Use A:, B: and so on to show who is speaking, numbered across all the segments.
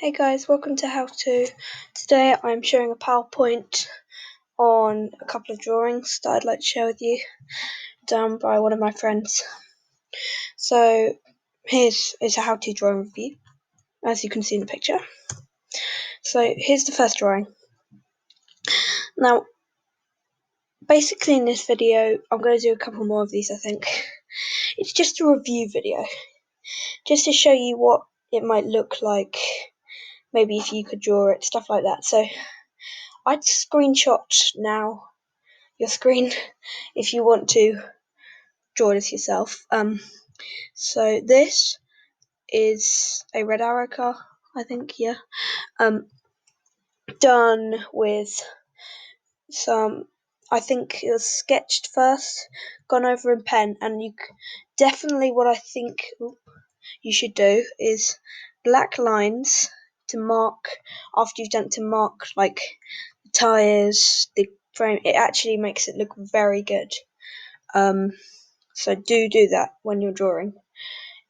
A: Hey guys, welcome to How To. Today I'm showing a PowerPoint on a couple of drawings that I'd like to share with you, done by one of my friends. So here's a How To drawing review, as you can see in the picture. So here's the first drawing. Now, basically in this video, I'm going to do a couple more of these, I think. It's just a review video, just to show you what it might look like, maybe if you could draw it, stuff like that. So I'd screenshot now your screen if you want to draw this yourself. So this is a red arrow car, I think, yeah. Done with some, I think it was sketched first, gone over in pen, and you definitely what I think you should do is black lines to mark after you've done to mark like the tires, the frame. It actually makes it look very good. So do that when you're drawing.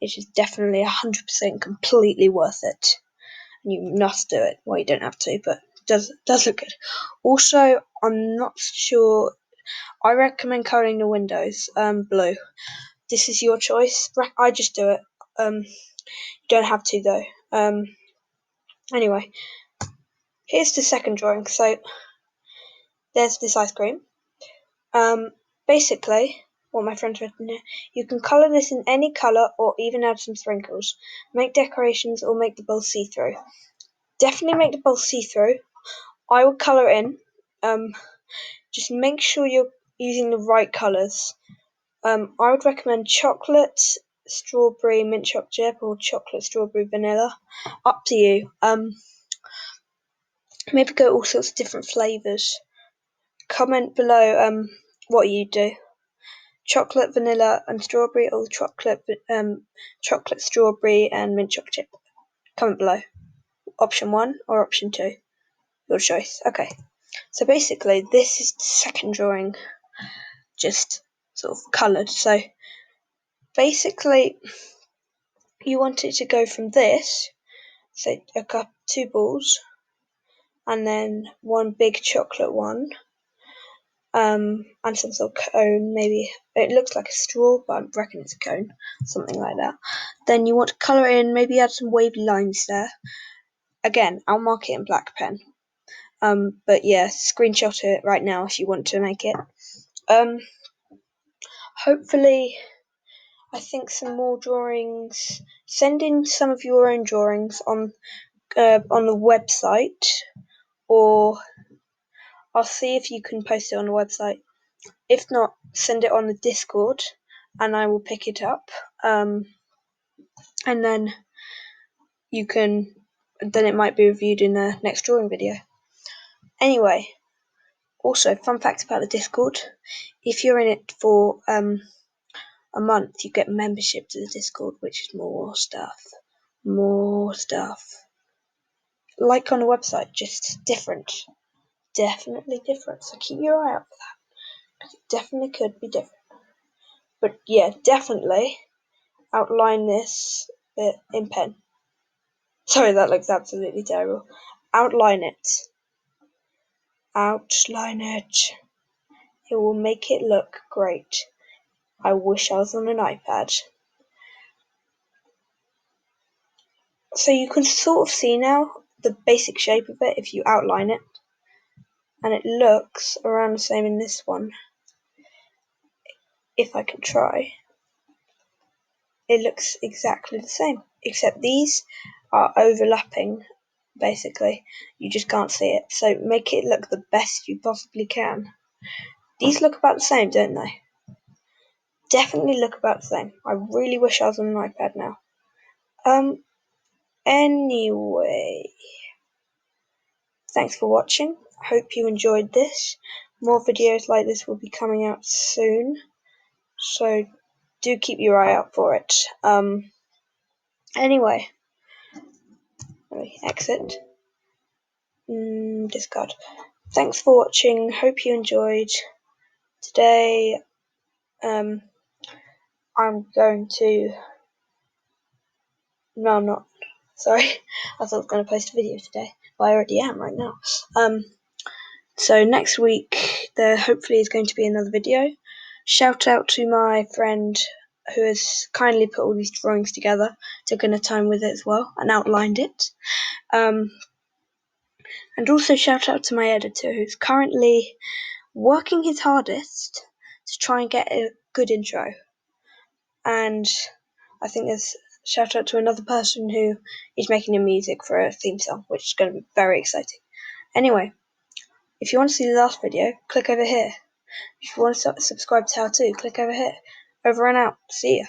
A: It is definitely 100% completely worth it. And you must do it. Well, you don't have to, but it does look good. Also, I'm not sure. I recommend colouring the windows blue. This is your choice. I just do it. You don't have to though. Anyway, here's the second drawing. So there's this ice cream. Basically, what my friend's written here, you can colour this in any colour or even add some sprinkles. Make decorations or make the bowl see-through. Definitely make the bowl see-through. I would colour in. Just make sure you're using the right colours. I would recommend chocolate, strawberry, mint chocolate chip, or chocolate, strawberry, vanilla. Up to you. Maybe go all sorts of different flavours. Comment below what you do. Chocolate, vanilla, and strawberry, or chocolate, strawberry, and mint chocolate chip. Comment below. Option 1 or option 2. Your choice. Okay. So basically, this is the second drawing, just sort of coloured. So basically, you want it to go from this, so two balls, and then one big chocolate one, and some sort of cone, maybe. It looks like a straw, but I reckon it's a cone, something like that. Then you want to colour in, maybe add some wavy lines there. Again, I'll mark it in black pen. But yeah, screenshot it right now if you want to make it. Hopefully, I think some more drawings. Send in some of your own drawings on the website, or I'll see if you can post it on the website. If not, send it on the Discord, and I will pick it up. And then then it might be reviewed in the next drawing video. Anyway, also fun fact about the Discord: if you're in it for a month, you get membership to the Discord, which is more stuff. Like on the website, just different. Definitely different. So keep your eye out for that. It definitely could be different. But yeah, definitely outline this bit in pen. Sorry, that looks absolutely terrible. Outline it. Outline it. It will make it look great. I wish I was on an iPad. So you can sort of see now the basic shape of it if you outline it. And it looks around the same in this one. If I can try. It looks exactly the same, except these are overlapping, basically. You just can't see it. So make it look the best you possibly can. These look about the same, don't they? Definitely look about the same. I really wish I was on an iPad now. Anyway. Thanks for watching. I hope you enjoyed this. More videos like this will be coming out soon. So do keep your eye out for it. Anyway. Let me exit. Discard. Thanks for watching. Hope you enjoyed. Today, I'm going to. No, I'm not. Sorry, I thought I was going to post a video today, but I already am right now. So next week there hopefully is going to be another video. Shout out to my friend who has kindly put all these drawings together, took in a time with it as well, and outlined it. And also shout out to my editor who's currently working his hardest to try and get a good intro. And I think there's shout out to another person who is making the music for a theme song, which is going to be very exciting. Anyway, if you want to see the last video, click over here. If you want to subscribe to How To, click over here. Over and out. See ya.